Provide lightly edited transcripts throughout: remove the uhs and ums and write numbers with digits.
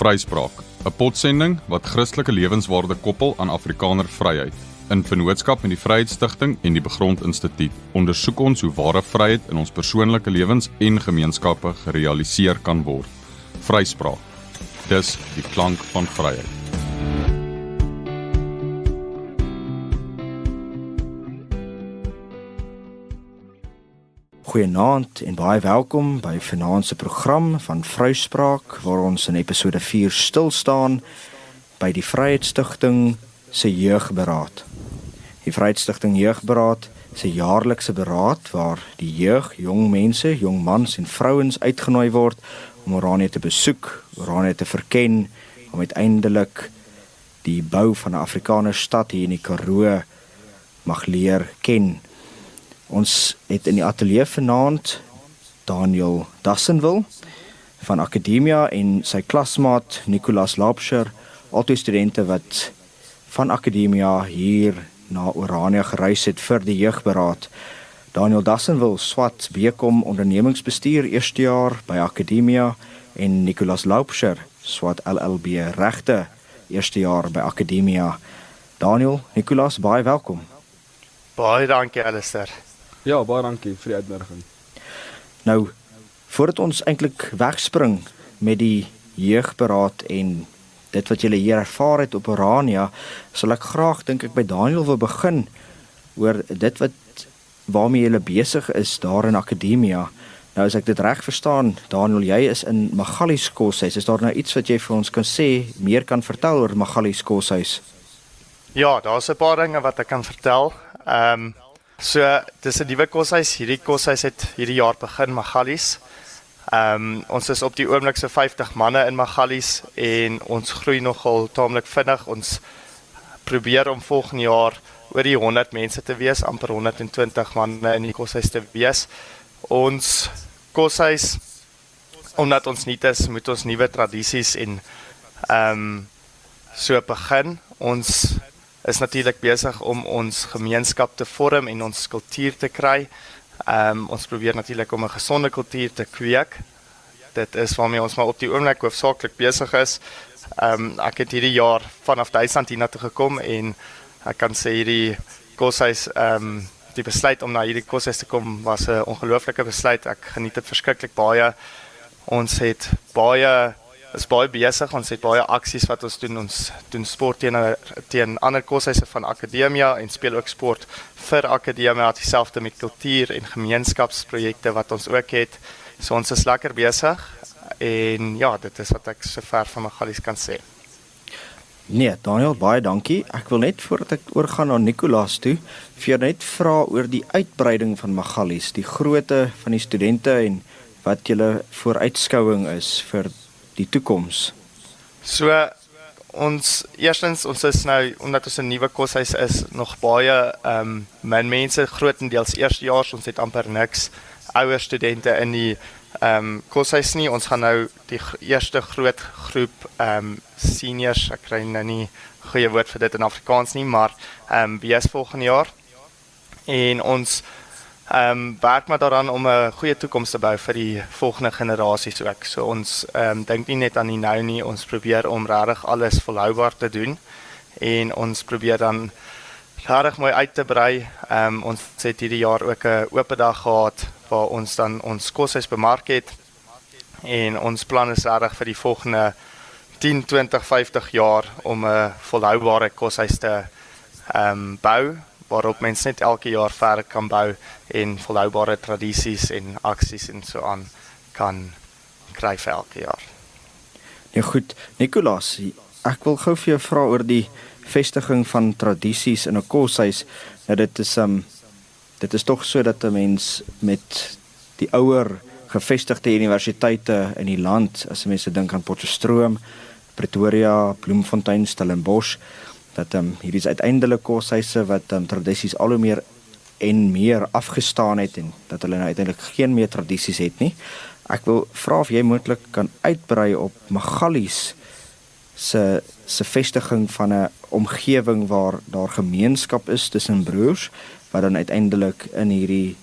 Vryspraak, 'n potsending wat Christelike lewenswaarde koppel aan Afrikaner vryheid. In vennootskap met die Vryheidsstigting en die Begrond Instituut ondersoek ons hoe ware vryheid in ons persoonlike lewens en gemeenskappe gerealiseer kan word. Vryspraak, dis die klank van vryheid. Goeienaand en baie welkom by vanaand se program van Vryspraak, waar ons in episode 4 stil staan by die Vryheidsstigting se jeugberaad. Die Vryheidsstigting Jeugberaad se jaarlikse beraad waar die jeug, jong mense, jong mans en vrouens uitgenooi word om Oranje te besoek, Oranje te verken, om uiteindelik die bou van 'n Afrikanerstad hier in die Karoo mag leer ken. Ons het in die ateljee vanaand Daniel Dassenwil van Akademia en sy klasmaat Nicolas Laubscher, albei studente wat van Akademia hier na Oranje gereis het vir die jeugberaad. Daniel Dassenwil swat BCom ondernemingsbestuur eerste jaar by Akademia en Nicolas Laubscher swat LLB regte eerste jaar by Akademia. Daniel, Nicolas, baie welkom. Baie dankie, Alistair. Ja, baie dankie vir die uitnodiging. Nou, voordat ons eintlik wegspring met die jeugberaad en dit wat julle hier ervaar het op Oranje, sal ek graag, dink ek, by Daniel wil begin oor dit waarmee julle besig is daar in Akademia. Nou, as ek dit reg verstaan, Daniel, jy is in Magalies Koshuis. Is daar nou iets wat jy vir ons kan sê, meer kan vertel oor Magalies Koshuis? Ja, daar's 'n paar dinge wat ek kan vertel. So, dis 'n nuwe koshuis. Hierdie koshuis het hierdie jaar begin, Magalies. Ons is op die oomblik so 50 manne in Magalies en ons groei nogal taamlik vinnig. Ons probeer om volgende jaar oor die 100 mense te wees, amper 120 manne in die koshuis te wees. Ons koshuis, omdat ons nuut is, moet ons nuwe tradisies en so begin. Ons is natuurlik besig om ons gemeenskap te vorm en ons kultuur te kry. Ons probeer natuurlik om 'n gesonde kultuur te kweek. Dit is waarmee ons maar op die oomblik hoofsaaklik besig is. Ek het hierdie jaar vanaf Duitsland hiernatoe gekom en ek kan sê hierdie koshuis, die besluit om na hierdie koshuis te kom was 'n ongelooflike besluit. Ek geniet dit verskriklik baie. Ons het is baie besig, ons het baie aksies wat ons doen. Ons doen sport teen ander koshuise van Akademia en speel ook sport vir Akademia, dieselfde met kultuur en gemeenskapsprojekte wat ons ook het. So ons is lekker besig en ja, dit is wat ek sover van Magalies kan sê. Nee, Daniel, baie dankie. Ek wil net voordat ek oorgaan na Nicolas toe, vir jou net vra oor die uitbreiding van Magalies, die grootte van die studente en wat julle vooruitskouing is vir die toekoms. So, ons is nou, omdat ons 'n nuwe koshuis is, nog baie min mense, grootendeels eerstejaars. Ons het amper niks ouer studente in die koshuis nie. Ons gaan nou die eerste groot groep seniors, ek kry nou nie goeie woord vir dit in Afrikaans nie, maar wees volgende jaar. En ons werk maar daaraan om 'n goeie toekoms te bou vir die volgende generasies ook. So ons dink nie net aan die nou nie, ons probeer om regtig alles volhoubaar te doen en ons probeer dan regtig mooi uit te brei. Ons het hierdie jaar ook 'n oop dag gehad waar ons dan ons koshuis bemark het en ons plan is regtig vir die volgende 10, 20, 50 jaar om 'n volhoubare koshuis te bou, waarop mens net elke jaar verder kan bou en volhoubare tradisies en aksies en so aan kan kry vir elke jaar. Ja goed, Nicolas, ek wil gou vir jou vra oor die vestiging van tradisies in 'n koshuis. Nou dit is tog so dat 'n mens met die ouer gevestigde universiteite in die land, as mense dink aan Potchefstroom, Pretoria, Bloemfontein, Stellenbosch, dat hierdie is uiteindelik koshuise wat tradisies al hoe meer en meer afgestaan het en dat hulle nou uiteindelik geen meer tradisies het nie. Ek wil vra of jy moontlik kan uitbrei op Magalies se vestiging van 'n omgewing waar daar gemeenskap is tussen broers, wat dan uiteindelik in hierdie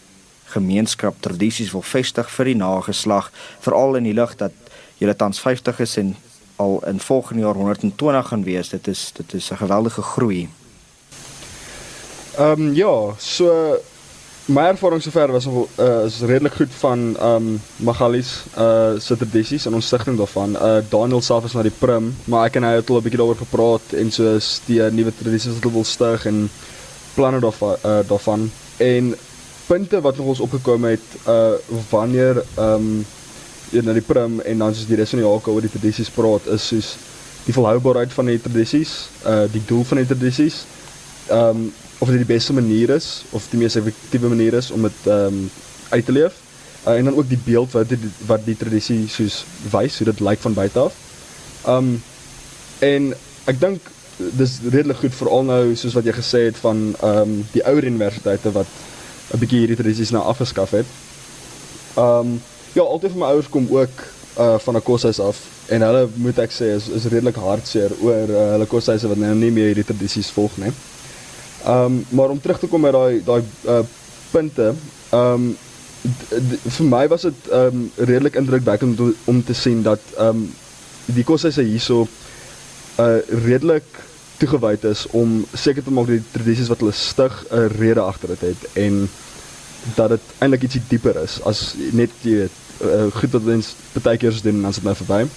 gemeenskap tradisies wil vestig vir die nageslag, veral in die lig dat julle tans 50 is en al in volgende jaar 120 gaan wees. Dit is 'n geweldige groei. Ja, so my ervaring sover was nog is redelik goed van Magalies se tradisies en ons stigting daarvan. Daniel self is na die prim, maar ek en hy het al 'n bietjie daaroor gepraat en soos die nuwe tradisies wat hulle wil stig en planne daarvan. En punte wat nog ons opgekom het wanneer na die prim en dan soos die res van die jaar oor die tradisies praat, is soos die volhoubaarheid van die tradisies, die doel van die tradisies, of dit die beste manier is, of die meest effectieve manier is om dit uit te leef, en dan ook die beeld wat die tradisie soos wys, hoe dit lyk van buite af. En ek dink, dis redelik goed, vooral nou, soos wat jy gesê het, van die ouer universiteite, wat 'n bietjie hierdie tradisies nou afgeskaf het. Ja, altyd van my ouers kom ook van 'n koshuis af, en hulle, moet ek sê, is redelik hartseer oor hulle koshuise wat nou nie meer hierdie tradisies volg nie. Maar om terug te kom met daai punte, vir my was dit redelik indrukwekkend om te sien dat die koshuise hierso redelik toegewyd is om seker te maak dat die tradisies wat hulle stig 'n rede agter dit het en dat dit eintlik ietsie dieper is as net jy weet goed wat mens partykeer doen en dan is dit nou verby.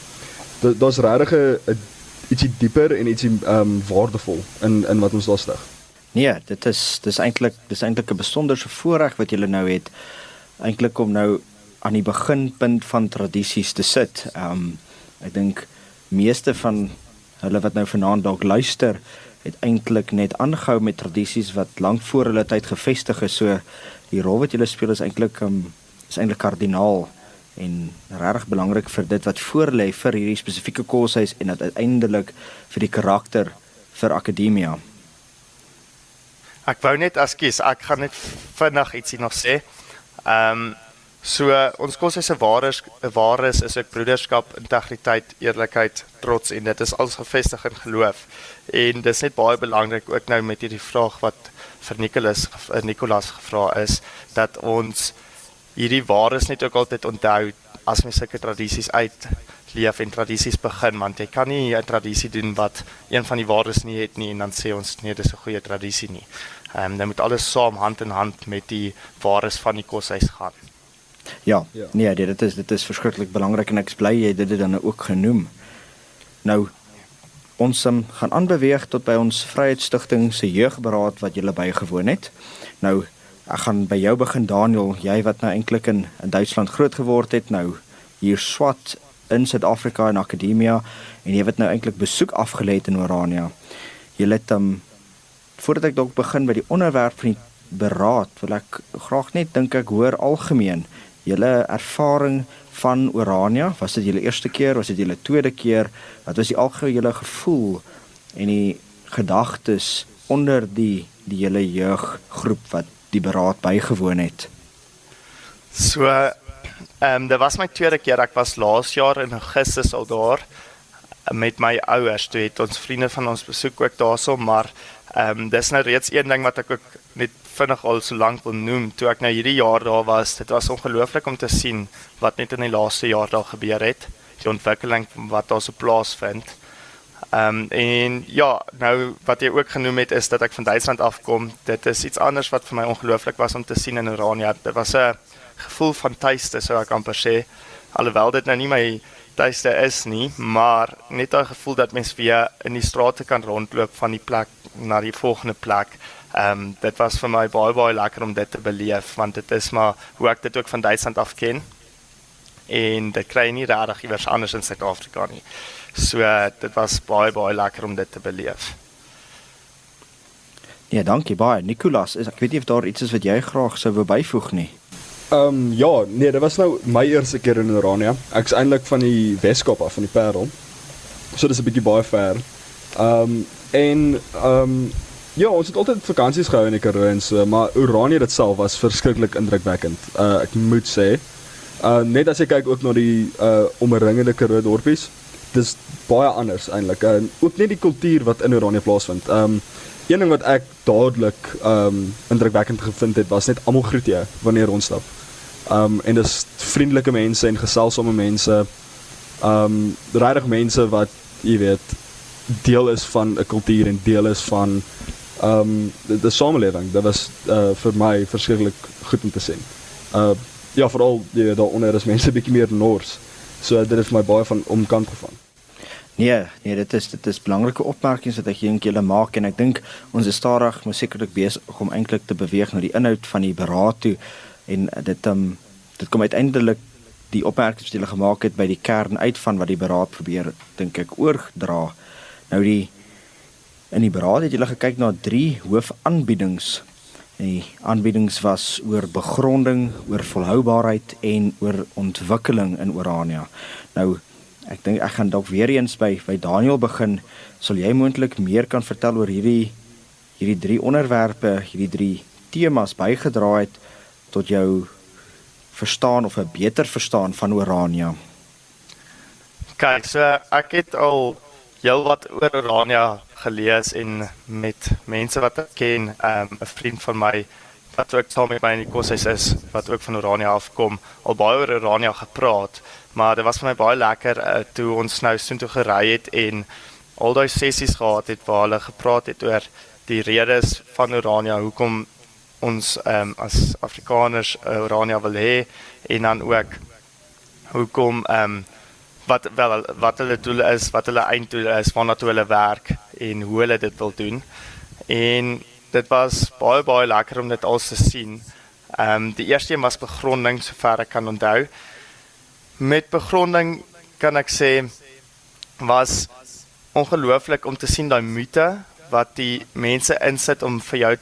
Daar's regtig ietsie dieper en ietsie waardevol in wat ons daar stig. Nee, dis eintlik 'n besonderse voorreg wat julle nou het, eintlik om nou aan die beginpunt van tradisies te sit. Ek dink meeste van hulle wat nou vanaand dalk luister, het eintlik net aangehou met tradisies wat lank voor hulle tyd gevestig is. So die rol wat julle speel is eintlik kardinaal en regtig belangrik vir dit wat voorlê vir hierdie spesifieke koshuis en dat uiteindelik vir die karakter vir akademia. Ek wou net ek gaan net vinnig ietsie nog sê. So ons koshuis se waardes is ook broederskap, integriteit, eerlikheid, trots en dit is alles gevestig in geloof. En dis net baie belangrik ook nou met hierdie vraag wat vir Nicolas gevra is, dat ons hierdie waardes net ook altyd onthou as mens sulke tradisies uitleef en tradisies begin, want jy kan nie 'n tradisie doen wat een van die waardes nie het nie en dan sê ons nee, dis 'n goeie tradisie nie. Dan moet alles saam hand in hand met die waardes van die koshuis gaan. Ja, nee, dit is verskriklik belangrik en ek is bly jy het dit dan ook genoem. Nou, ons gaan aanbeweeg tot by ons Vryheidsstigting se jeugberaad wat julle bygewoon het. Nou, ek gaan by jou begin, Daniel, jy wat nou eintlik in Duitsland groot geword het, nou hier swat in Suid-Afrika en akademia, en jy wat nou eintlik besoek afgelê het in Orania. Jy het voordat ek dalk begin by die onderwerp van die beraad, wil ek graag net dink ek hoor algemeen julle ervaring van Orania. Was dit julle eerste keer, was dit julle tweede keer? Wat was die algehele julle gevoel en die gedagtes onder die hele jeuggroep wat die beraad bygewoon het? So, dit was my tweede keer, ek was laas jaar in Augustus al daar met my ouers, toe het ons vriende van ons besoek ook daarso, maar dis nou reeds een ding wat ek ook net vinnig al so lank wil noem, toe ek nou hierdie jaar daar was, dit was ongelooflik om te sien wat net in die laaste jaar daar gebeur het, die ontwikkeling wat daar so plaasvind. En ja, nou wat jy ook genoem het is dat ek van Duitsland afkom, dit is iets anders wat vir my ongelooflik was om te sien in Orania. Dit was 'n gevoel van tuiste, sou ek amper sê, alhoewel dit nou nie my tuiste is nie, maar net 'n gevoel dat mens weer in die strate kan rondloop van die plek na die volgende plek. Dit was vir my baie lekker om dit te beleef, want dit is maar hoe ek dit ook van Duitsland af ken, en dit kry nie regtig iewers anders in Suid-Afrika nie. So dit was baie lekker om dit te beleef. Ja, dankie baie. Nicolas, ek weet nie of daar iets is wat jy graag sou wou byvoeg nie. Ja, nee, dit was nou my eerste keer in Orania. Ek is eintlik van die Weskaap af, van die Parel. So dis 'n bietjie baie ver. Ja, ons het altyd vakansies gehou in die Karoo en so, maar Orania dit self was verskriklik indrukwekkend. Ek moet sê, net as jy kyk ook na die omringende Karoo dorpies, dis baie anders eintlik. Ook net die kultuur wat in Orania plaasvind. Een ding wat ek dadelik indrukwekkend gevind het, was net almal groet jy wanneer rondstap. En dis vriendelike mense en geselsame mense. Regtig mense wat, jy weet, deel is van 'n kultuur en deel is van die samelewing. Dit was vir my verskriklik goed om te sien. Ja, veral daaronder is mense bietjie meer Noors. So dit is vir my baie van omkant gevang. Nee, dit is belangrike opmerkings wat ek dink julle maak en ek dink ons is stadig maar sekerlik besig om eintlik te beweeg na die inhoud van die beraad toe en dit kom uiteindelik die opmerkings wat julle gemaak het by die kern uit van wat die beraad probeer, dink ek, oordra. Nou in die beraad het julle gekyk na 3 hoofaanbiedings. Die aanbiedings was oor begronding, oor volhoubaarheid en oor ontwikkeling in Orania. Nou, ek dink ek gaan dalk weer eens by Daniel begin. Sal jy moontlik meer kan vertel oor hierdie 3 onderwerpe, hierdie 3 temas bygedra het tot jou verstaan of 'n beter verstaan van Orania? Kyk, so ek het al heelwat oor Orania gelees en met mense wat ek ken, 'n vriend van my wat ook saam met my in die koshuis is, wat ook van Orania afkom, al baie oor Orania gepraat, maar dit was vir my baie lekker toe ons nou soontoe gery het en al daai sessies gehad het waar hulle gepraat het oor die redes van Orania, hoekom ons as Afrikaners Orania wil hê en dan ook hoekom wat hulle doel is, wat hulle einddoel is, waarna toe hulle werk en hoe hulle dit wil doen. En dit was baie lekker om dit alles te sien. Die eerste een was begronding, sover ek kan onthou. Met begronding kan ek sê, was ongelooflik om te sien daai moeite wat die mense insit om vir jou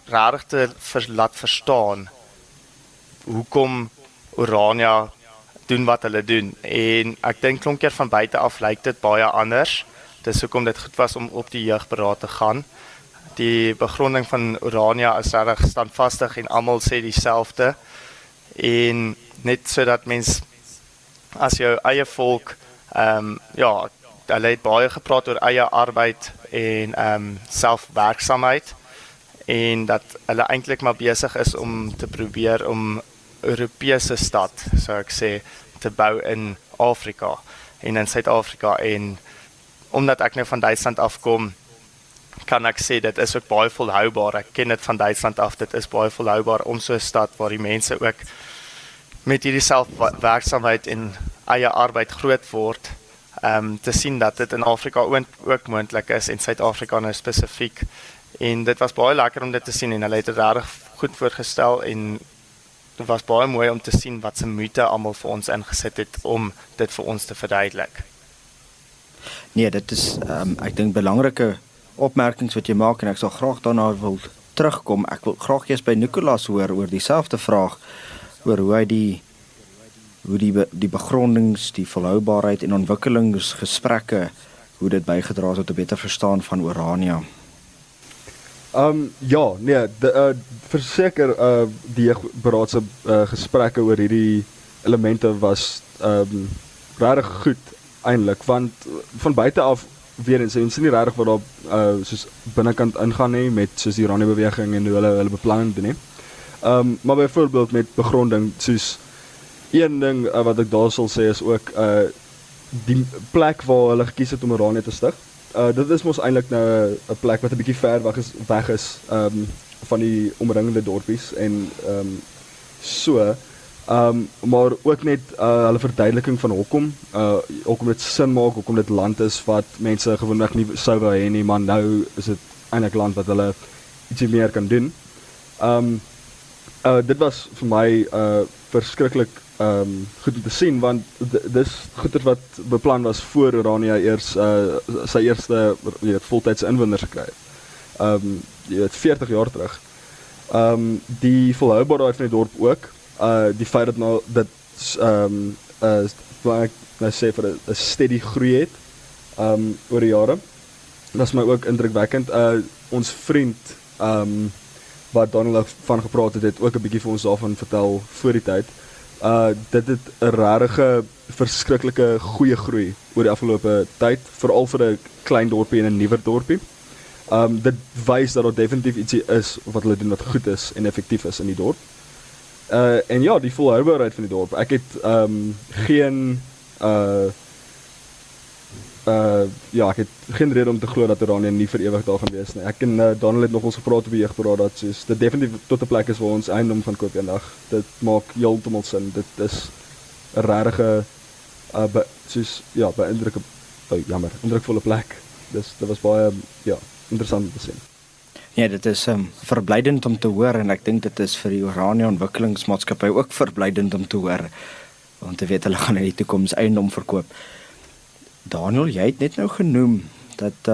regtig te laat verstaan hoekom Orania doen wat hulle doen. En ek dink klomp keer van buite af lyk dit baie anders. Dis hoekom dit goed was om op die jeugberaad te gaan. Die begronding van Orania is regtig standvastig en almal sê dieselfde. En net sodat mens as jou eie volk hulle het baie gepraat oor eie arbeid en selfwerksaamheid en dat hulle eintlik maar besig is om te probeer om Europese stad, sou ek sê, te bou in Afrika en in Suid-Afrika. En omdat ek nou van Duitsland afkom, kan ek sê dit is ook baie volhoubaar. Ek ken dit van Duitsland af, dit is baie volhoubaar om so 'n stad waar die mense ook met hierdie selfwerksaamheid en eie arbeid groot word, te sien dat dit in Afrika ook moontlik is en Suid-Afrika nou spesifiek. En dit was baie lekker om dit te sien en hulle het dit regtig goed voorgestel en dit was baie mooi om te sien wat se moeite almal vir ons ingesit het om dit vir ons te verduidelik. Nee, dit is ek dink belangrike opmerkings wat jy maak en ek sal graag daarna wil terugkom. Ek wil graag eers by Nicolas hoor oor dieselfde vraag oor hoe hy die begrondings, die volhoubaarheid en ontwikkelingsgesprekke, hoe dit bygedra het tot 'n beter verstaan van Orania. Ja, nee, verseker die jeugberaad se gesprekke oor hierdie elemente was regtig goed eintlik, want van buite af weer eens, ons sien nie regtig wat daar soos binnekant ingaan nie met soos die Orania beweging en hoe hulle beplanning doen nie. Maar byvoorbeeld met begronding, soos een ding wat ek daar sal sê is ook die plek waar hulle gekies het om Orania te stig. Dit is mos eintlik nou 'n plek wat 'n bietjie ver weg is van die omringende dorpies en maar ook net hulle verduideliking van hoekom dit sin maak, hoekom dit land is wat mense gewoonlik nie sou wou hê nie, maar nou is dit eintlik land wat hulle ietsie meer kan doen. Dit was vir my verskriklik goed om te sien, want dis goeie wat beplan was voor Orania eers sy eerste voltydse inwoners gekry het. 40 jaar terug. Die volhoubaarheid van die dorp ook, die feit dat nou dit wat ek nou sê vir 'n steady groei het oor die jare. Dat is my ook indrukwekkend. Ons vriend wat Daniel van gepraat het ook 'n bietjie vir ons daarvan vertel voor die tyd. Dit het 'n regtig verskriklike goeie groei oor die afgelope tyd, veral vir 'n klein dorpie en 'n nuwer dorpie. Dit wys dat daar definitief ietsie is wat hulle doen wat goed is en effektief is in die dorp. En ja, die volhoubaarheid van die dorp. Ek het geen ja, ek het geen rede om te glo dat Oranje nie vir ewig daar gaan wees nie. Ek en Daniel het nog ons gepraat op die jeugberaad dat soos dit definitief tot 'n plek is waar ons eiendom gaan koop eendag. Dit maak heeltemal sin. Dit is 'n regte indrukvolle plek. Dus dit was baie interessant om te sien. Ja, dit is verblydend om te hoor en ek dink dit is vir die Oranje Ontwikkelingsmaatskappy ook verblydend om te hoor. Want te weet hulle gaan in die toekoms eiendom verkoop. Daniel, jy het net nou genoem dat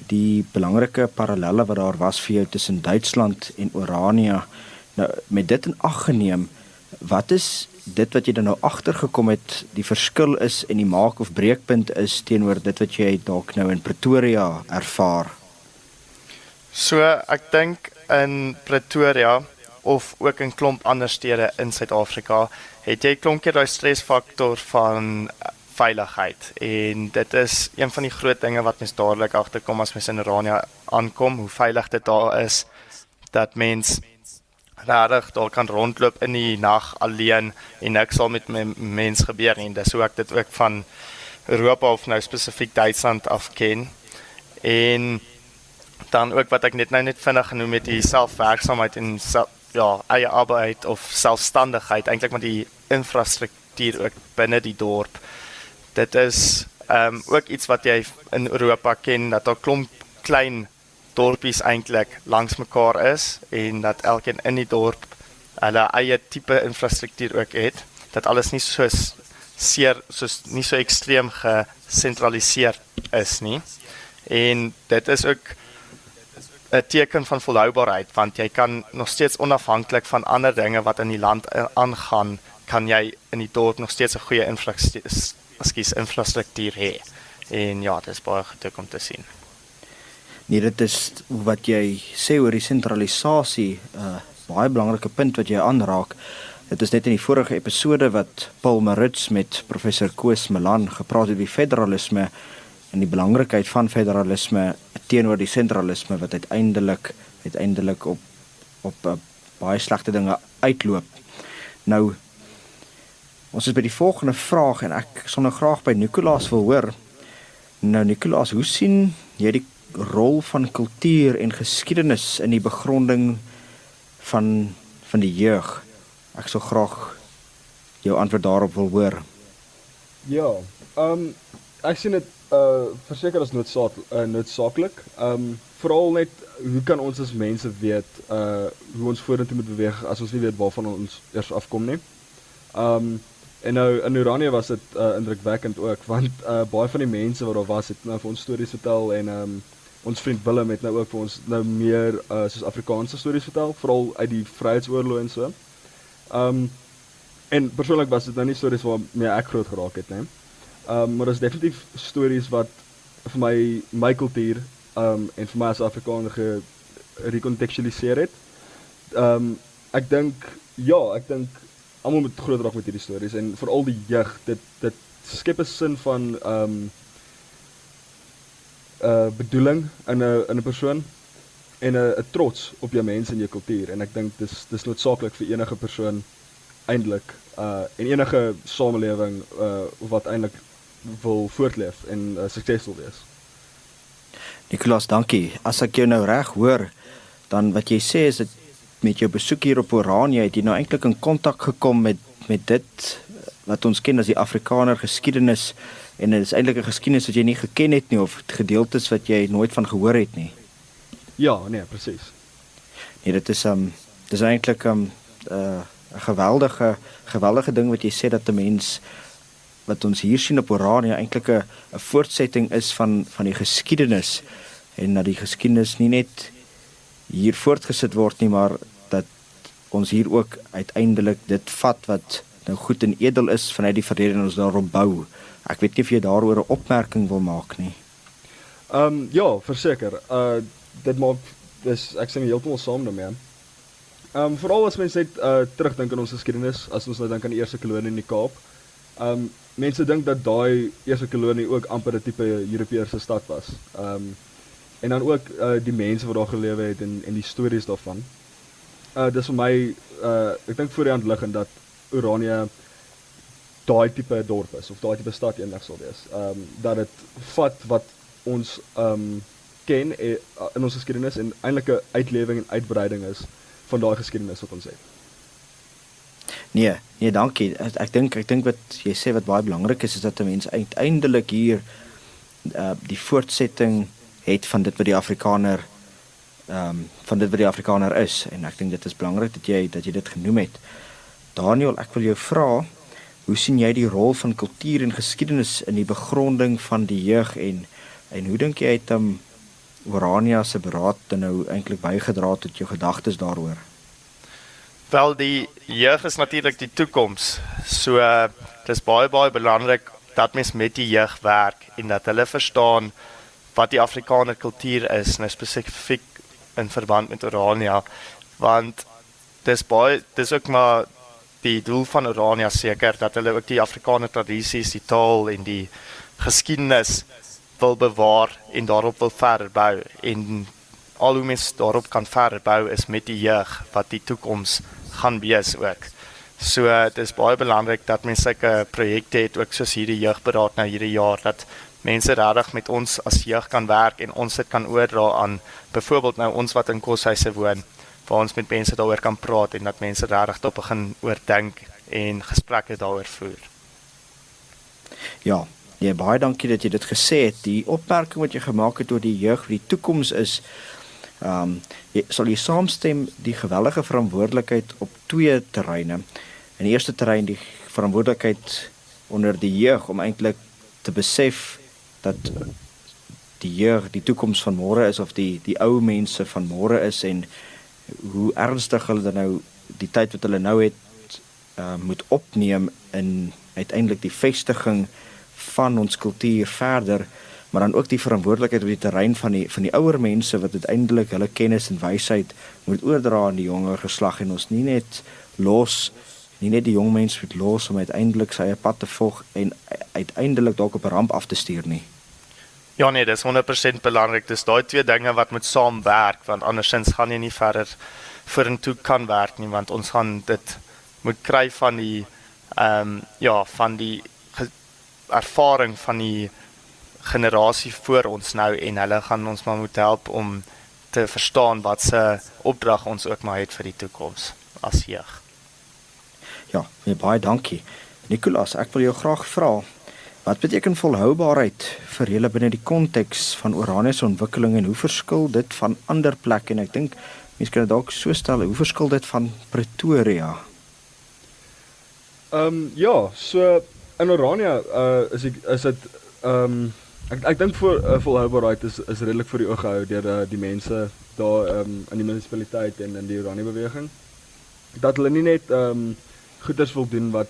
die belangrike parallelle wat daar was vir jou tussen Duitsland en Oranje, nou met dit in ag geneem, wat is dit wat jy dan nou agtergekom het, die verskil is en die maak of breekpunt is teenoor dit wat jy dalk nou in Pretoria ervaar? So, ek dink in Pretoria of ook in klomp ander stede in Suid-Afrika, het jy klomp keer daai stresfaktor van veiligheid. En dit is een van die groot dinge wat mens dadelik agterkom as mens in Oranje aankom, hoe veilig dit daar is, dat mens regtig daar kan rondloop in die nag alleen en niks sal met mens gebeur nie. Dis hoe ek dit ook van Europa of nou spesifiek Duitsland af ken. En dan ook wat ek net vinnig genoem het, die selfwerksaamheid en eie arbeid of selfstandigheid, eintlik met die infrastruktuur ook binne die dorp. Dit is ook iets wat jy in Europa ken, dat daar klomp klein dorpies eintlik langs mekaar is en dat elkeen in die dorp hulle eie tipe infrastruktuur ook het, dat alles nie nie so ekstreem gesentraliseer is nie. En dit is ook 'n teken van volhoubaarheid, want jy kan nog steeds onafhanklik van ander dinge wat in die land aangaan, kan jy in die dorp nog steeds 'n goeie infrastruktuur hê. En ja, dit is baie goed om te sien. Nee, dit is wat jy sê oor die sentralisasie, baie belangrike punt wat jy aanraak. Dit is net in die vorige episode wat Paul Marits met professor Koos Melan gepraat het oor die federalisme en die belangrikheid van federalisme teenoor die sentralisme wat uiteindelik op baie slegte dinge uitloop. Nou, ons is by die volgende vraag en ek sal nou graag by Nicolaas wil hoor. Nou Nicolaas, hoe sien jy die rol van kultuur en geskiedenis in die begronding van die jeug? Ek sal graag jou antwoord daarop wil hoor. Ja, ek sien dit verseker as noodsaaklik. Veral net, hoe kan ons as mense weet hoe ons vorentoe moet beweeg as ons nie weet waarvan ons eers afkom nie. En nou in Oranje was dit indrukwekkend ook, want baie van die mense wat daar was, het nou vir ons stories vertel en ons vriend Willem het nou ook vir ons nou meer soos Afrikaanse stories vertel, veral uit die Vryheidsoorlog en so. En persoonlik was dit nou nie stories waarmee ek groot geraak het, nee. Maar is definitief stories wat vir my kultuur en vir my as Afrikaner gerecontextualiseer het. Ek dink almal moet groot raak met hierdie stories en veral die jeug, dit skep 'n sin van bedoeling in 'n persoon en 'n trots op jou mense en jou kultuur en ek dink dis noodsaaklik vir enige persoon eintlik en enige samelewing wat eintlik wil voortleef en suksesvol wees. Nicolaas, dankie. As ek jou nou reg hoor, dan wat jy sê is dat met jou besoek hier op Oranje het jy nou eintlik in kontak gekom met dit wat ons ken as die Afrikaner geskiedenis en dit is eintlik 'n geskiedenis wat jy nie geken het nie of gedeeltes wat jy nooit van gehoor het nie. Ja, nee, presies. Nee, dit is eintlik 'n geweldige ding wat jy sê dat 'n mens wat ons hier sien op Oranje eintlik 'n voortsetting is van die geskiedenis en dat die geskiedenis nie net hier voortgesit word nie, maar dat ons hier ook uiteindelik dit vat wat nou goed en edel is vanuit die verlede en ons daarop bou. Ek weet nie of jy daaroor 'n opmerking wil maak nie. Ja, verseker. Ek stem heeltemal saam daarmee. Veral as mense net terugdink aan ons geskiedenis, as ons nou dink aan die eerste kolonie in die Kaap. Mense dink dat daai eerste kolonie ook amper 'n tipe Europese stad was. En dan ook die mense wat daar gelewe het en die stories daarvan. Dis vir my, ek dink voor die hand liggend dat Oranje daai tipe dorp is of daai tipe stad eendag sal wees. Dat dit vat wat ons ken in ons geskiedenis en eintlik 'n uitlewing en uitbreiding is van daai geskiedenis wat ons het. Nee, dankie. Ek dink wat jy sê wat baie belangrik is dat 'n mens uiteindelik hier die voortsetting het van dit wat die Afrikaner is, en ek dink dit is belangrik dat jy dit genoem het. Daniel, ek wil jou vra, hoe sien jy die rol van kultuur en geskiedenis in die begronding van die jeug en hoe dink jy het Orania se beraad nou eintlik bygedra tot jou gedagtes daaroor? Wel, die jeug is natuurlik die toekoms. So dis baie belangrik dat mens met die jeug werk en dat hulle verstaan wat die Afrikaner kultuur is, nou spesifiek in verband met Orania, want dis ook maar die doel van Orania seker, dat hulle ook die Afrikaner tradisies, die taal en die geskiedenis wil bewaar en daarop wil verder bou. En al hoe mens daarop kan verder bou is met die jeug, wat die toekoms gaan wees ook. So dit is baie belangrik dat mense sulke projekte het, ook soos hierdie jeugberaad nou hierdie jaar, dat mense regtig met ons as jeug kan werk en ons dit kan oordra aan byvoorbeeld nou ons wat in koshuise woon, waar ons met mense daaroor kan praat en dat mense regtig op begin oordink en gesprekke daaroor voer. Ja, baie dankie dat jy dit gesê het. Die opmerking wat jy gemaak het oor die jeug vir die toekoms is, sal jy saamstem die geweldige verantwoordelikheid op 2 terreine. In die eerste terrein die verantwoordelikheid onder die jeug om eintlik te besef dat die jeug die toekoms van môre is of die ou mense van môre is en hoe ernstig hulle dan nou die tyd wat hulle nou het moet opneem in uiteindelik die vestiging van ons kultuur verder, maar dan ook die verantwoordelikheid op die terrein van die ouer mense wat uiteindelik hulle kennis en wysheid moet oordra aan die jonger geslag en ons nie net die jong mens moet los om uiteindelik sy pad te volg en uiteindelik dalk op 'n ramp af te stuur nie. Ja nee, dis 100% belangrik. Dis daai 2 dinge wat moet saamwerk, want andersins gaan jy nie verder vorentoe kan werk nie, want ons gaan dit moet kry van die van die ervaring van die generasie voor ons nou en hulle gaan ons maar moet help om te verstaan wat se opdrag ons ook maar het vir die toekoms as jeug. Ja, baie dankie. Nicolas, ek wil jou graag vra, wat beteken volhoubaarheid vir julle binne die konteks van Orania se ontwikkeling en hoe verskil dit van ander plekke? En ek dink mense kan dit dalk so stel, hoe verskil dit van Pretoria? Ja, so in Orania is dit ek dink vir volhoubaarheid is redelik vir die oog gehou deur die mense daar in die munisipaliteit en in die Orania beweging, dat hulle nie net goeders wil doen wat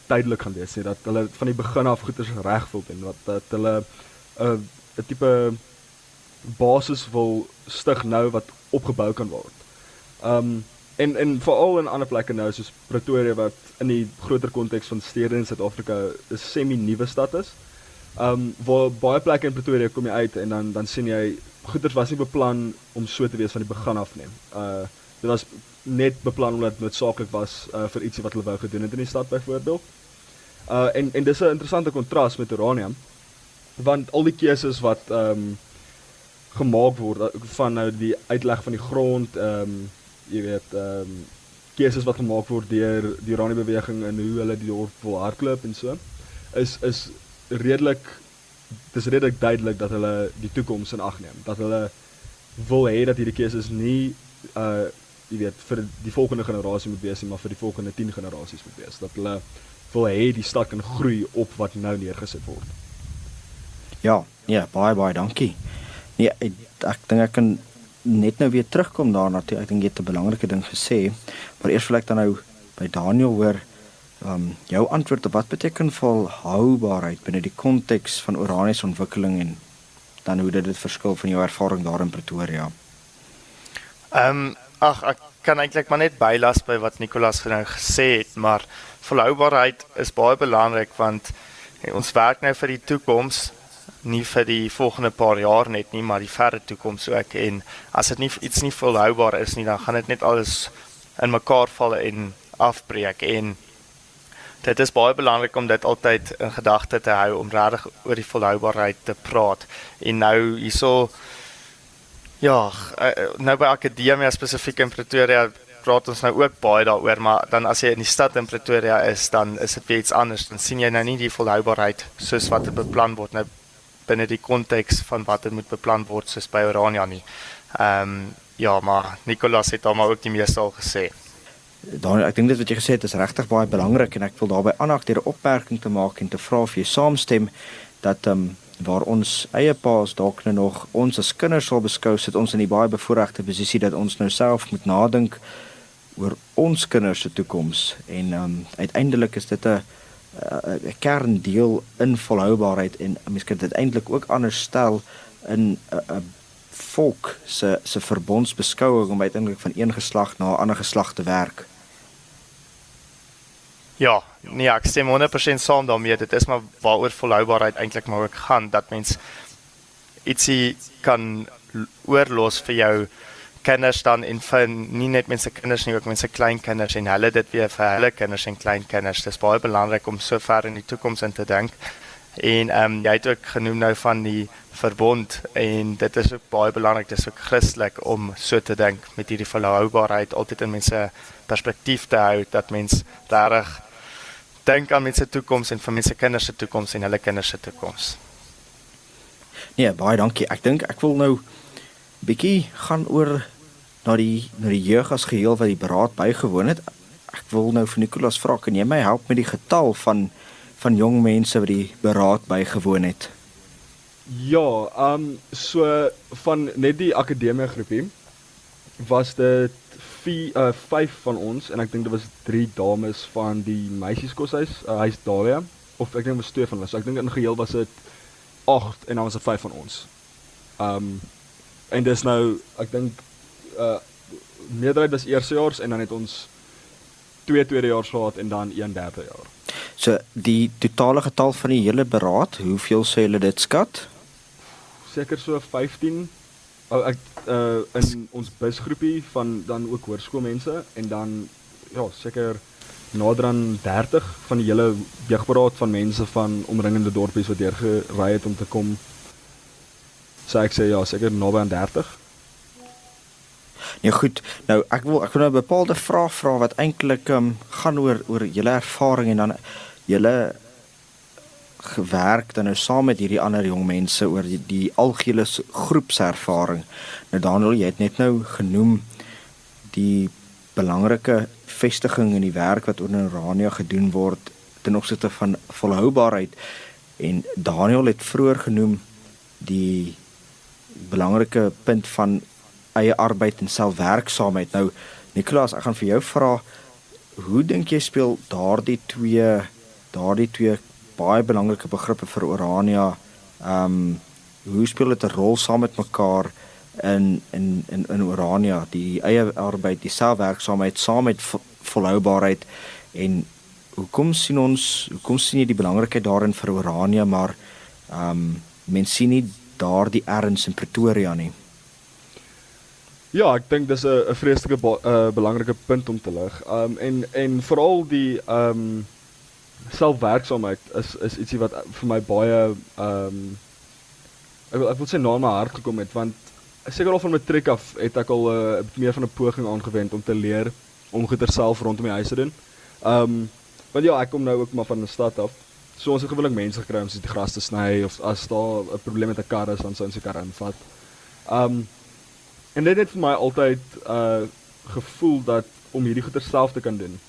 tydelik gaan wees, dat hulle van die begin af goeders reg wil doen, dat hulle 'n tipe basis wil stig nou wat opgebou kan word. En veral in ander plekke nou soos Pretoria wat in die groter konteks van stede in Suid-Afrika 'n semi-nuwe stad is. Waar baie plekke in Pretoria kom jy uit en dan sien jy goeders was nie beplan om so te wees van die begin af nie. Dit was net beplan omdat dit noodsaaklik was vir ietsie wat hulle wou gedoen het in die stad byvoorbeeld. En dis 'n interessante kontras met Orania, want al die keuses wat gemaak word van nou die uitleg van die grond, jy weet, keuses wat gemaak word deur die Orania beweging en hoe hulle die dorp wil hardloop en so, is redelik duidelik dat hulle die toekoms in ag neem, dat hulle wil hê dat hierdie keuses nie jy weet, vir die volgende generasie moet wees, maar vir die volgende 10 generasies moet wees, dat hulle wil hê die stad kan groei op wat nou neergesit word. Ja, baie dankie. Nee, ek dink ek kan net nou weer terugkom daarna toe. Ek dink jy het 'n belangrike ding gesê, maar eers wil ek dan nou by Daniel hoor, jou antwoord op wat beteken volhoubaarheid binne die konteks van Orania se ontwikkeling en dan hoe dit verskil van jou ervaring daar in Pretoria. Ek kan eintlik maar net bylas by wat Nicolas nou gesê het, maar volhoubaarheid is baie belangrik want ons werk nou vir die toekoms, nie vir die volgende paar jaar net nie, maar die verre toekoms ook, en as dit iets nie volhoubaar is nie, dan gaan dit net alles in mekaar val en afbreek, en Dit is baie belangrik om dit altyd in gedagte te hou om regtig oor die volhoubaarheid te praat. En nou hierso ja, nou by Akademia spesifiek in Pretoria praat ons nou ook baie daaroor, maar dan as jy in die stad in Pretoria is, dan is dit weer iets anders. Dan sien jy nou nie die volhoubaarheid soos wat dit beplan word nou binne die konteks van wat dit moet beplan word soos by Orania nie. Ja, maar Nicolas het almal ook die meeste al gesê. Daniel, ek dink dit wat jy gesê het is regtig baie belangrik en ek wil daarbey aanhaak deur 'n opmerking te maak en te vra of jy saamstem dat waar ons eie paas dalk nou nog ons as kinders sal beskou, sit ons in die baie bevoordeelde posisie dat ons nou self moet nadink oor ons kinders se toekoms en uiteindelik is dit 'n kerndeel in volhoubaarheid en mens kan dit eintlik ook anders stel in 'n volk se verbondsbeskouing om uiteindelik van een geslag na 'n ander geslag te werk. Ja, nee, ek stem 100% saam daarmee. Dit is maar waaroor volhoubaarheid eintlik maar ook gaan, dat mens ietsie kan oorlos vir jou kinders dan en vir nie net mense kinders nie, ook mense kleinkinders en hulle dit weer vir hulle kinders en kleinkinders. Dis baie belangrik om so ver in die toekoms in te dink. En jy het ook genoem nou van die verbond en dit is ook baie belangrik, dit is ook Christelik om so te dink met hierdie volhoubaarheid altyd in mense perspektief te hou, dat mens regtig dink aan mense toekoms en vir mense kinders se toekoms en hulle kinders se toekoms. Nee, baie dankie. Ek dink ek wil nou bietjie gaan oor na die jeug as geheel wat die beraad bygewoon het. Ek wil nou vir Nicolas vra, kan jy my help met die getal van jong mense wat die beraad bygewoon het? Ja, so van net die akademie groepie was dit 5 van ons en ek dink dit was 3 dames van die meisieskoshuis, huis Dahlia, of ek dink dit was 2 van hulle. So ek dink in geheel was dit 8 en dan was dit 5 van ons. En dis nou, ek dink meerderheid was eerstejaars en dan het ons 2 tweedejaars gehad en dan 1 derdejaar. So die totale getal van die hele beraad, hoeveel sê julle dit skat? Seker so 15. In ons busgroepie van dan ook hoërskoolmense en dan ja, seker nader aan 30 van die hele jeugberaad van mense van omringende dorpies wat deurgery het om te kom. So ek sê ja, seker naby aan 30. Ja goed, nou ek wil nou 'n bepaalde vraag vra wat eintlik gaan oor julle ervaring en dan julle gewerk dan nou saam met hierdie ander jong mense oor die algehele groepservaring. Nou Daniel, jy het net nou genoem die belangrike vestiging in die werk wat onder Orania gedoen word ten opsigte van volhoubaarheid en Daniel het vroeër genoem die belangrike punt van eie arbeid en selfwerksaamheid. Nou Nicolas, ek gaan vir jou vra, hoe dink jy speel daardie twee baie belangrike begrippe vir Orania, hoe speel dit 'n rol saam met mekaar in Orania, die eie arbeid, die selfwerksaamheid saam met volhoubaarheid en hoekom sien jy die belangrikheid daarin vir Orania, maar mens sien nie daar die erns in Pretoria nie? Ja, ek dink dis 'n vreeslike belangrike punt om te lig. En veral die selfwerksaamheid is ietsie wat vir my baie ek wil sê na my hart gekom het, want seker al van matriek af het ek al meer van 'n poging aangewend om te leer om goeie self rondom die huis te doen. Want ja, ek kom nou ook maar van 'n stad af. So ons het gewoonlik mense gekry om die gras te sny of as daar 'n probleem met 'n kar is, dan sou ons die kar invat. En dit het vir my altyd gevoel dat om hierdie goeie self te kan doen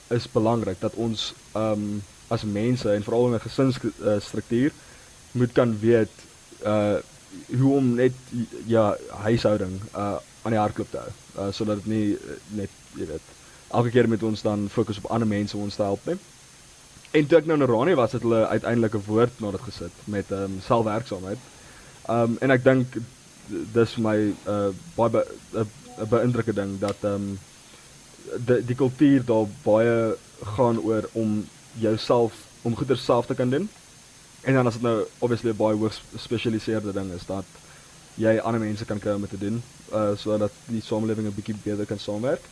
is belangrik, dat ons as mense en veral in 'n gesinsstruktuur moet kan weet hoe om net huishouding aan die hardloop te hou, sodat dit nie net, jy weet, elke keer met ons dan fokus op ander mense om ons te help nie. En toe ek nou in Orania was, het hulle uiteindelik 'n woord na dit gesit met selfwerksaamheid. En ek dink dis vir my baie 'n beïndrukkende ding dat die kultuur daar baie gaan oor om jouself, om goeie self te kan doen. En dan as dit nou obviously 'n baie hoogs gespesialiseerde ding is, dat jy ander mense kan kry om dit te doen, sodat die samelewing 'n bietjie beter kan saamwerk.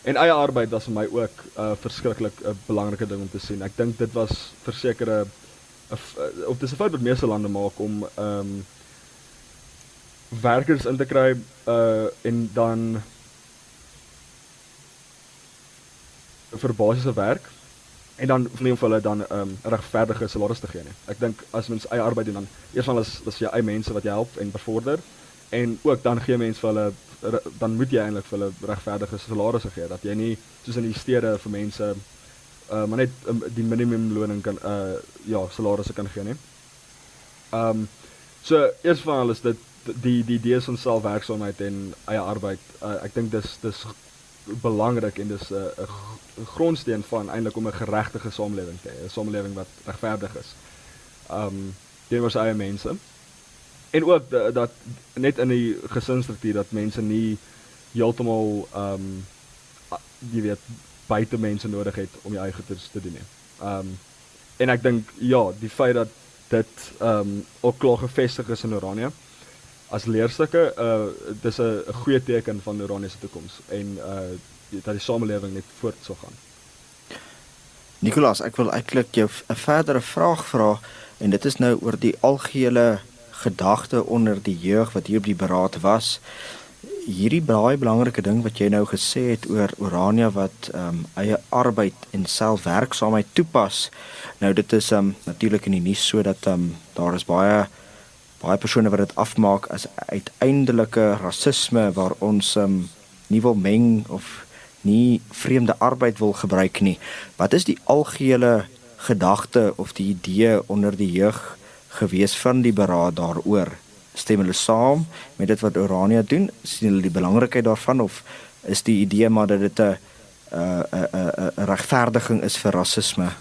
En eie arbeid was vir my ook verskriklik 'n belangrike ding om te sien. Ek dink dit was verseker of dis 'n fout wat meeste lande maak om werkers in te kry en dan vir basiese werk en dan nie vir hulle dan regverdige salaris te gee nie. Ek dink as mens eie arbeid doen dan eers van is jy eie mense wat jy help en bevorder en ook dan gee mense vir hulle dan moet jy eintlik vir hulle regverdige salarisse gee dat jy nie soos in die stede vir mense maar net die minimumloning kan salarisse kan gee nie. So eers van alles dit die idees van selfwerksaamheid en eie arbeid ek dink dis belangrik en dis 'n grondsteen van eintlik om 'n geregtige samelewing te hê, 'n samelewing wat regverdig is. Teenoor sy eie mense. En ook dat net in die gesinsstruktuur dat mense nie heeltemal jy weet buite mense nodig het om jou eie goeders te doen nie. En ek dink die feit dat dit ook klaar gevestig is in Oranje as leerstukke, dis 'n goeie teken van Oranje se toekoms en dat die samelewing net voort sal gaan. Nicolas, ek wil eintlik jou 'n verdere vraag vra en dit is nou oor die algehele gedagte onder die jeug wat hier op die beraad was. Hierdie baie belangrike ding wat jy nou gesê het oor Oranje wat eie arbeid en selfwerksaamheid toepas. Nou dit is natuurlik in die nuus sodat daar is baie persone wat dit afmaak as uiteindelike rasisme waar ons nie wil meng of nie vreemde arbeid wil gebruik nie. Wat is die algehele gedagte of die idee onder die jeug gewees van die beraad daaroor? Stem hulle saam met dit wat Oranje doen? Sien hulle die belangrikheid daarvan of is die idee maar dat dit 'n regverdiging is vir rasisme?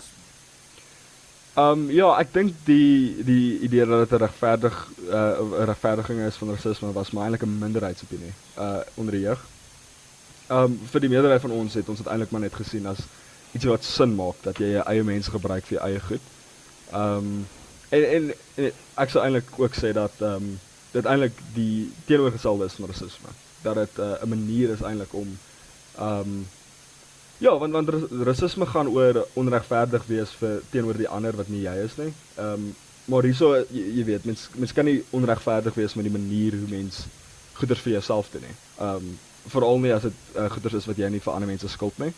Ek dink die idee dat dit 'n regverdiging is van rasisme was maar eintlik 'n minderheidsopinie onder die jeug. Vir die meerderheid van ons het eintlik maar net gesien as iets wat sin maak dat jy jou eie mense gebruik vir jou eie goed. En ek sou eintlik ook sê dat dit eintlik die teenoorgestelde is van rasisme. Dat dit 'n manier is eintlik om want rasisme gaan oor onregverdig wees teenoor die ander wat nie jy is nie. Maar hierso jy weet mens kan nie onregverdig wees met die manier hoe mens goeders vir jouself doen nie. Veral nie as dit goeders is wat jy nie vir ander mense skuld nie.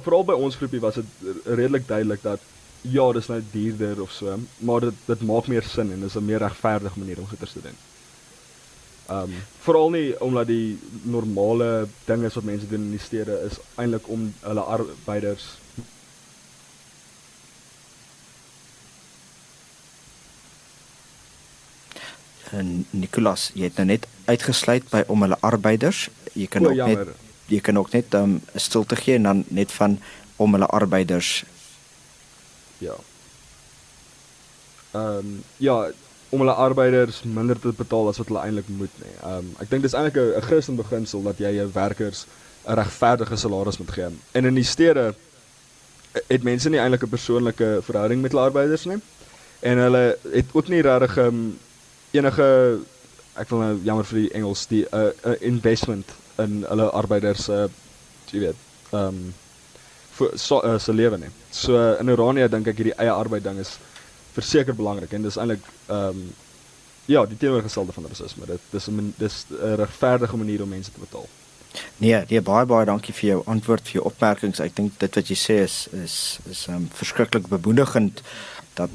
Veral by ons groepie was dit redelik duidelik dat dis nou duurder of so, maar dit maak meer sin en dis 'n meer regverdige manier om goeders te doen. Veral nie omdat die normale ding is wat mense doen in die stede is eintlik om hulle arbeiders Nicolas, jy het nou net uitgesluit by om hulle arbeiders. Jy kan ook net stilte gee en dan net van om hulle arbeiders. Om hulle arbeiders minder te betaal as wat hulle eintlik moet nie. Ek dink dis eintlik 'n Christen beginsel dat jy jou werkers 'n regverdige salaris moet gee. En in die stede het mense nie eintlik 'n persoonlike verhouding met hulle arbeiders nie. En hulle het ook nie regtig enige, ek wil nou jammer vir die Engels, die investment in hulle arbeiders jy weet, se lewe nie. So in Oranje dink ek hierdie eie arbeid ding is verseker belangrik en dis eintlik die teenoorgestelde van rasisme. Dis 'n regverdige manier om mense te betaal. Nee, baie dankie vir jou antwoord, vir jou opmerkings. Ek dink dit wat jy sê is verskriklik bemoedigend dat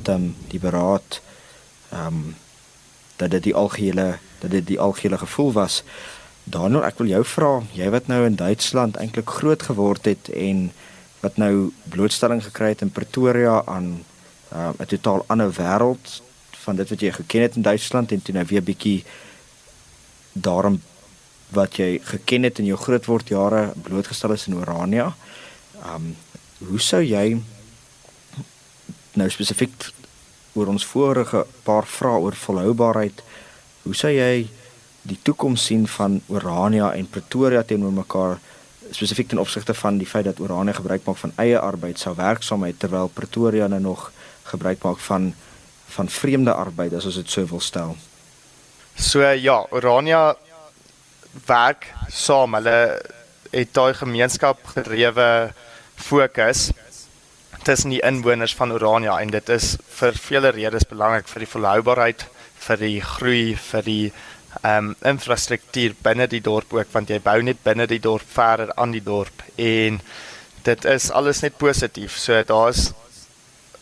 die beraad dat dit die algehele gevoel was. Daniel, ek wil jou vra, jy wat nou in Duitsland eintlik groot geword het en wat nou blootstelling gekry het in Pretoria aan 'n totaal ander wêreld van dit wat jy geken het in Duitsland en toe nou weer bietjie daarom wat jy geken het in jou grootword jare blootgestel is in Oranje. Hoe sou jy nou spesifiek oor ons vorige paar vrae oor volhoubaarheid, hoe sou jy die toekoms sien van Oranje en Pretoria teenoor mekaar, spesifiek ten opsigte van die feit dat Oranje gebruik maak van eie arbeid, sou werksaamheid, terwyl Pretoria nou nog gebruik maak van vreemde arbeid, as ons dit so wil stel? So Oranje werk saam. Hulle het daai gemeenskap gedrewe fokus tussen die inwoners van Orania en dit is vir vele redes belangrik vir die volhoubaarheid, vir die groei, vir die infrastruktuur binne die dorp ook, want jy bou net binne die dorp verder aan die dorp en dit is alles net positief. So daar's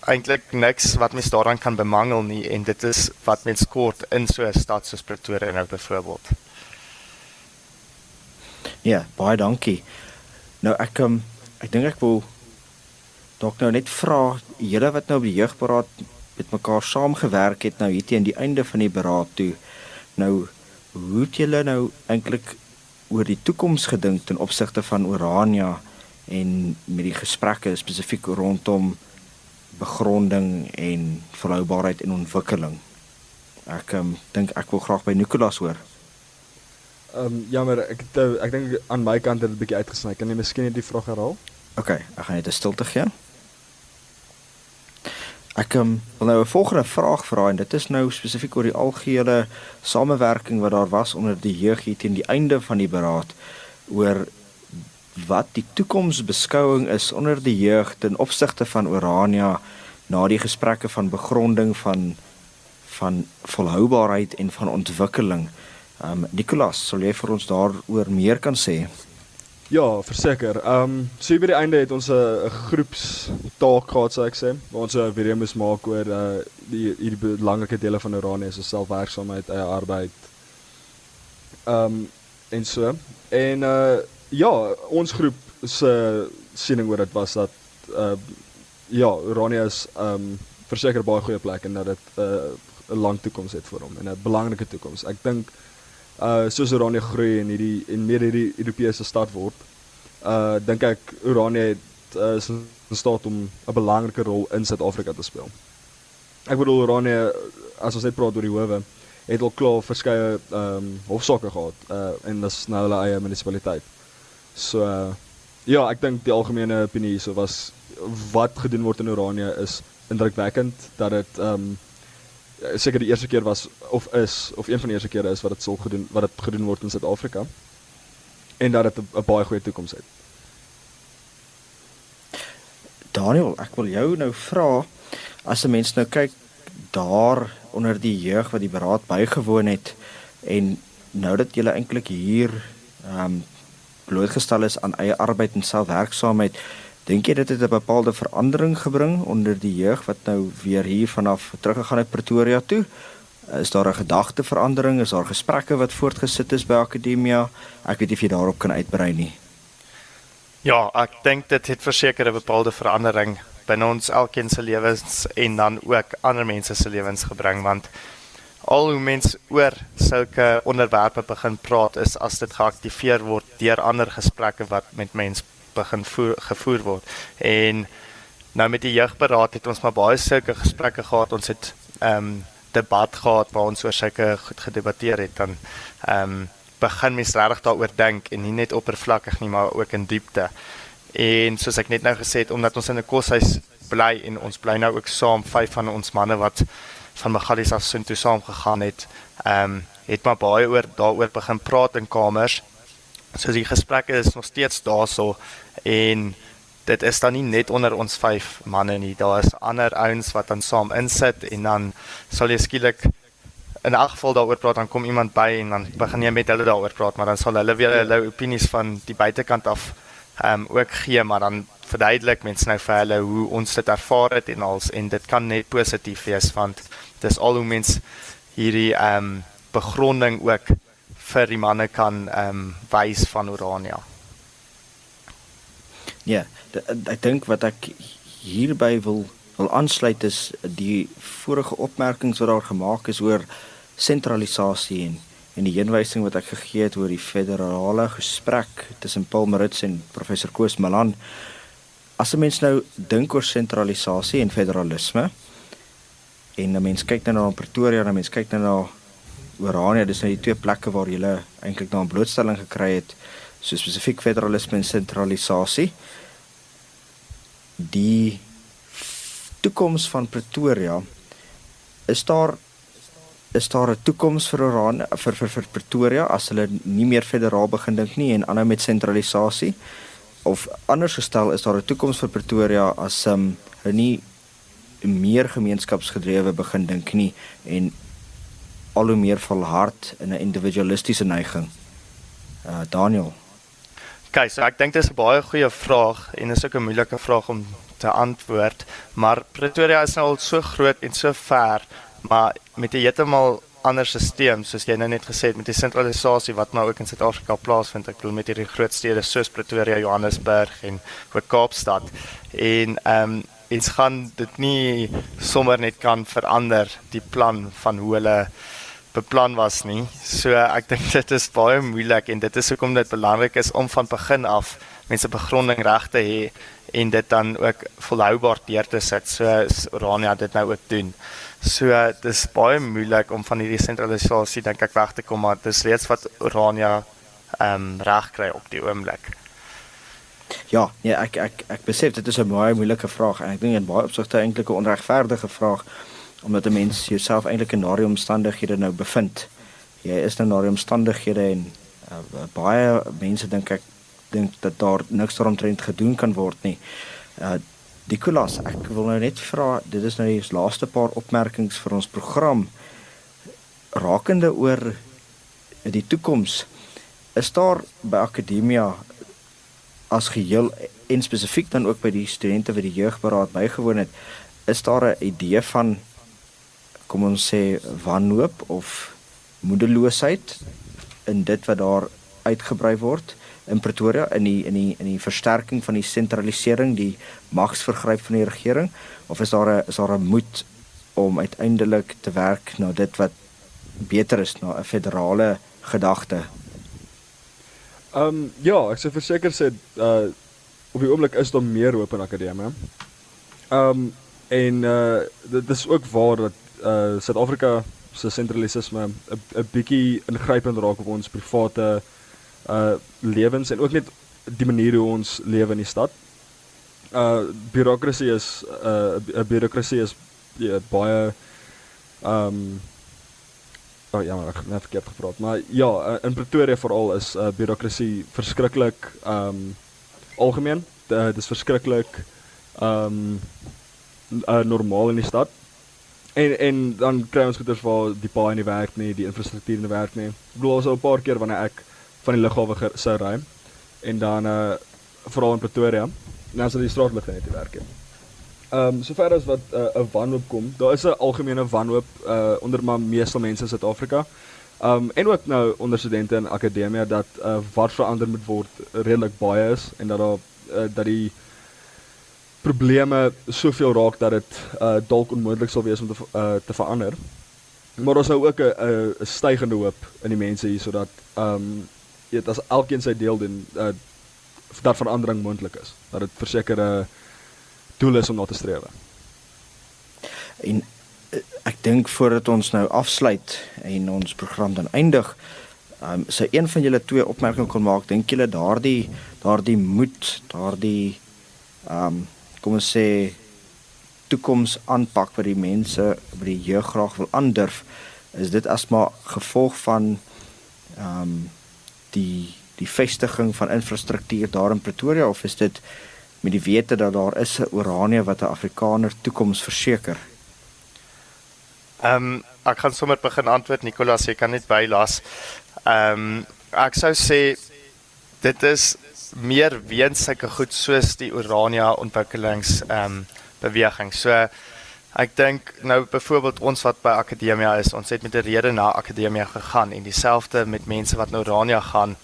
eintlik niks wat mens daaraan kan bemangel nie en dit is wat mens kort in so 'n stad soos Pretoria nou byvoorbeeld. Ja, baie dankie. Nou ek dink ek wil dalk nou net vra, julle wat nou op die jeugberaad met mekaar saamgewerk het nou hier teen die einde van die beraad toe. Nou hoe het julle nou eintlik oor die toekoms gedink ten opsigte van Orania en met die gesprekke spesifiek rondom begronding en volhoubaarheid en ontwikkeling? Ek dink ek wil graag by Nicolas hoor. Jammer, ek dink aan my kant het dit 'n bietjie uitgesny. Kan jy miskien net die vraag herhaal? Okay, ek gaan net 'n stilte gee. Ek wil nou 'n volgende vraag vra en dit is nou spesifiek oor die algehele samewerking wat daar was onder die jeug hier teen die einde van die beraad oor wat die toekomsbeskouing is onder die jeug ten opsigte van Orania na die gesprekke van begronding van volhoubaarheid en van ontwikkeling. Nicolas, sal jy vir ons daaroor meer kan sê? Ja, verseker. So by die einde het ons 'n groepstaak gehad, sou ek sê, waar ons 'n video moes maak oor die belangrike dele van Orania, so selfwerksaamheid, eie arbeid. En so. En ja, ons groep se siening oor dit was dat ja, Orania is verseker baie goeie plek en dat dit 'n lang toekoms het vir hom en 'n belangrike toekoms. Ek dink soos Orania groei en meer hierdie Europese stad word, dink ek Orania is in staat om 'n belangrike rol in Suid-Afrika te speel. Ek bedoel Orania, as ons net praat oor die howe, het al klaar verskeie hofsaake gehad en dis nou hulle eie munisipaliteit. So ja, ek dink die algemene opinie so was wat gedoen word in Orania is indrukwekkend, dat dit seker die eerste keer was of een van die eerste kere is wat dit gedoen word in Suid-Afrika en dat dit 'n baie goeie toekoms het. Daniel, ek wil jou nou vra, as 'n mens nou kyk daar onder die jeug wat die beraad bygewoon het en nou dat julle eintlik hier blootgestel is aan eie arbeid en selfwerksaamheid, dink jy dit het 'n bepaalde verandering gebring onder die jeug wat nou weer hier vanaf teruggegaan het Pretoria toe? Is daar 'n gedagteverandering? Is daar gesprekke wat voortgesit is by Akademia? Ek weet nie of jy daarop kan uitbrei nie. Ja, ek dink dit het verseker 'n bepaalde verandering binne ons elkeen se lewens en dan ook ander mense se lewens gebring, want al hoe mens oor sulke onderwerpe begin praat is as dit geaktiveer word deur ander gesprekke wat met mense begin gevoer word. En nou met die jeugberaad het ons maar baie sulke gesprekke gehad. Ons het debat gehad waar ons oor sulke goed gedebatteer het. Dan begin mens regtig daaroor dink en nie net oppervlakkig nie, maar ook in diepte. En soos ek net nou gesê het, omdat ons in 'n koshuis bly en ons bly nou ook saam, 5 van ons manne wat van Magalies af Soontoe saam gegaan het, het maar baie daaroor begin praat in kamers. So die gesprekke is nog steeds daarso en dit is dan nie net onder ons 5 manne nie. Daar is ander ouens wat dan saam insit en dan sal jy skielik in elk geval daaroor praat, dan kom iemand by en dan begin jy met hulle daaroor praat, maar dan sal hulle weer hulle opinies van die buitekant af ook gee, maar dan verduidelik mense nou vir hulle hoe ons dit ervaar het en dit kan net positief wees, want dis al hoe mens hierdie begronding ook vir die manne kan wys van Orania. Ja, ek dink wat ek hierby wil aansluit is die vorige opmerkings wat daar gemaak is oor sentralisasie en die heenwysing wat ek gegee het oor die federale gesprek tussen Paul Maritz en professor Koos Malan. As 'n mens nou dink oor sentralisasie en federalisme en 'n mens kyk nou na Pretoria en 'n mens kyk nou na Orania, dis nou die 2 plekke waar jy eintlik na 'n blootstelling gekry het, so spesifiek federalisme en sentralisasie. Die toekoms van Pretoria, is daar is daar 'n toekoms vir Oranje vir Pretoria as hulle nie meer federaal begin dink nie en aanhou met sentralisasie? Of anders gestel, is daar 'n toekoms vir Pretoria as hulle nie meer gemeenskapsgedrewe begin dink nie en al hoe meer volhard in 'n individualistiese neiging? Daniel. Okay, so ek dink dis 'n baie goeie vraag en is ook 'n moeilike vraag om te antwoord, maar Pretoria is nou al so groot en so ver, maar met 'n heeltemal ander stelsel, soos jy nou net gesê het, met die sentralisasie wat nou ook in Suid-Afrika plaasvind. Ek bedoel met hierdie groot stede soos Pretoria, Johannesburg en ook Kaapstad. En iets gaan dit nie sommer net kan verander die plan van hoe hulle beplan was nie. So ek dink dit is baie moeilik en dit is hoekom dit belangrik is om van begin af mense begronding reg te hê en dit dan ook volhoubaar deur te sit, soos Orania dit nou ook doen. So dis baie moeilik om van hierdie sentralisasie dink ek weg te kom, maar dis reeds wat Orania reg kry op die oomblik. Ja, nee, ek besef dit is 'n baie moeilike vraag en ek dink in baie opsigte eintlik 'n onregverdige vraag, omdat 'n mens jouself eintlik in daardie omstandighede nou bevind. Jy is nou in daardie omstandighede en baie mense dink dat daar niks daaromtrent gedoen kan word nie. Nicolas, ek wil nou net vra, dit is nou die laaste paar opmerkings vir ons program rakende oor die toekoms. Is daar by Akademia as geheel en spesifiek dan ook by die studente wat die jeugberaad bygewoon het, is daar 'n idee van, kom ons sê, wanhoop of moedeloosheid in dit wat daar uitgebrei word in Pretoria, in die versterking van die sentralisering, die magsvergryp van die regering, of is daar 'n moed om uiteindelik te werk na dit wat beter is, na 'n federale gedagte? Ja, ek sou verseker sê op die oomblik is daar meer hoop in Akademia. Dit is ook waar dat Suid-Afrika se sentralisisme 'n bietjie ingrypend raak op ons private lewens en ook net die manier hoe ons lewe in die stad. Bureaukrasie is baie maar ek het net verkeerd gepraat, maar ja, in Pretoria veral is bureaukrasie verskriklik algemeen. Dit is verskriklik normaal in die stad. En dan kry ons goeders waar die paai nie werk nie, die infrastruktuur nie werk nie. Ek bedoel, so 'n paar keer wanneer ek van die lughawe sou ry en dan veral in Pretoria, dan sou die straatligte net nie werk nie. Sover as wat 'n wanhoop kom, daar is 'n algemene wanhoop onder maar meeste mense in Suid-Afrika. En ook nou onder studente in Akademia dat wat verander moet word redelik baie is en dat die probleme soveel raak dat dit dalk onmoontlik sal wees om te verander. Maar ons nou ook 'n stygende hoop in die mense hier sodat as elkeen sy deel doen dat verandering moontlik is. Dat dit verseker 'n doel is om na te streef. En ek dink voordat ons nou afsluit en ons program dan eindig, sou een van julle twee opmerkings kon maak. Dink julle daardie moed, daardie kom ons sê toekoms aanpak wat die mense, wat die jeug graag wil aandurf, is dit as maar gevolg van die vestiging van infrastruktuur daar in Pretoria, of is dit met die wete dat daar is 'n Orania wat 'n Afrikaner toekoms verseker? Ek gaan sommer begin antwoord, Nicolas, jy kan net bylas. Ek sou sê dit is meer weens sulke goed soos die Orania ontwikkelingsbeweging. So ek dink nou byvoorbeeld ons wat by Akademia is, ons het met 'n rede na Akademia gegaan en dieselfde met mense wat na Orania gaan.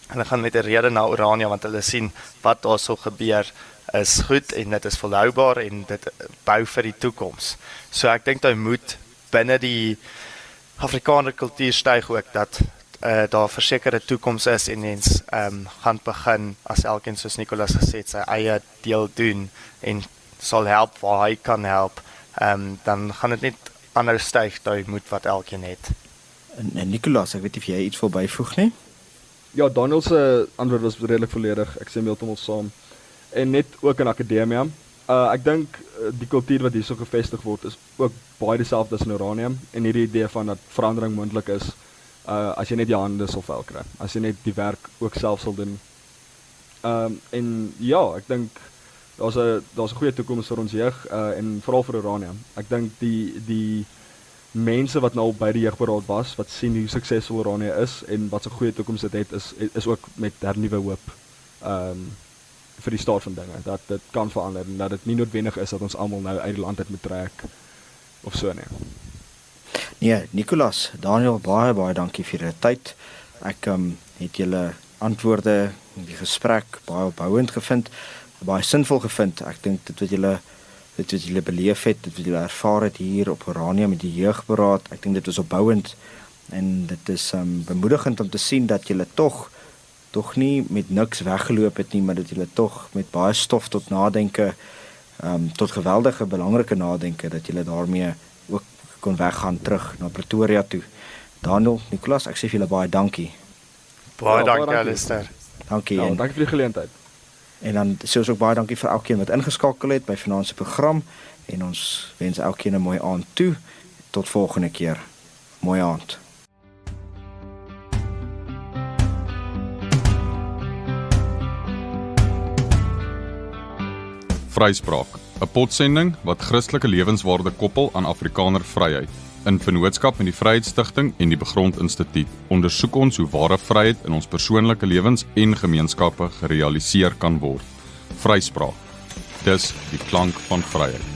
Hulle gaan met 'n rede na Orania want hulle sien wat daar sal gebeur is goed en dit is volhoubaar en dit bou vir die toekoms. So ek dink jy moet binne die Afrikaner kultuur styg ook dat daar versekerde toekoms is en mens gaan begin as elkeen soos Nicolas gesê het sy eie deel doen en sal help waar hy kan help, dan gaan dit net aanhou styg daai moed wat elkeen het. En Nicolas, ek weet nie of jy iets wil byvoeg nie? Ja, Daniel se antwoord was redelik volledig. Ek sê heeltemal saam. En net ook in Akademia, Ek dink die kultuur wat hierso gevestig word is ook baie dieselfde as in Uranium en hierdie idee van dat verandering moontlik is as jy net die hande sal vel kry, as jy net die werk ook self sal doen. En ja, ek dink daar's 'n goeie toekoms vir ons jeug en veral vir Uranium. Ek dink die mense wat nou by die jeugberaad was, wat sien hoe suksesvol Uranium is en wat so goeie toekoms dit het, is ook met hernuwe hoop vir die staat van dinge, dat dit kan verander en dat dit nie noodwendig is dat ons almal nou uit die land uit moet trek of so nie. Nee, Nicolas, Daniel, baie dankie vir julle tyd. Ek het julle antwoorde in die gesprek baie opbouend gevind, baie sinvol gevind. Ek dink dit wat julle beleef het, dit wat julle ervaar het hier op Uranium met die jeugberaad, ek dink dit was opbouend en dit is bemoedigend om te sien dat julle tog nie met niks weggeloop het nie, maar dat julle tog met baie stof tot nadenke, tot geweldige belangrike nadenke, dat julle daarmee ook kon weggaan terug na Pretoria toe. Daniel, Nicolas, ek sê vir julle baie dankie. Baie Ja, dankie, baie Alistair. Dankie. Ja, dankie vir die geleentheid. En dan sê ons ook baie dankie vir elkeen wat ingeskakel het by Vanaand se program en ons wens elkeen 'n mooi aand toe. Tot volgende keer. Mooi aand. Vryspraak, 'n potsending wat Christelike lewenswaarde koppel aan Afrikaner vryheid. In vennootskap met die Vryheidsstigting en die Begrond Instituut ondersoek ons hoe ware vryheid in ons persoonlike lewens en gemeenskappe gerealiseer kan word. Vryspraak. Dis die klank van vryheid.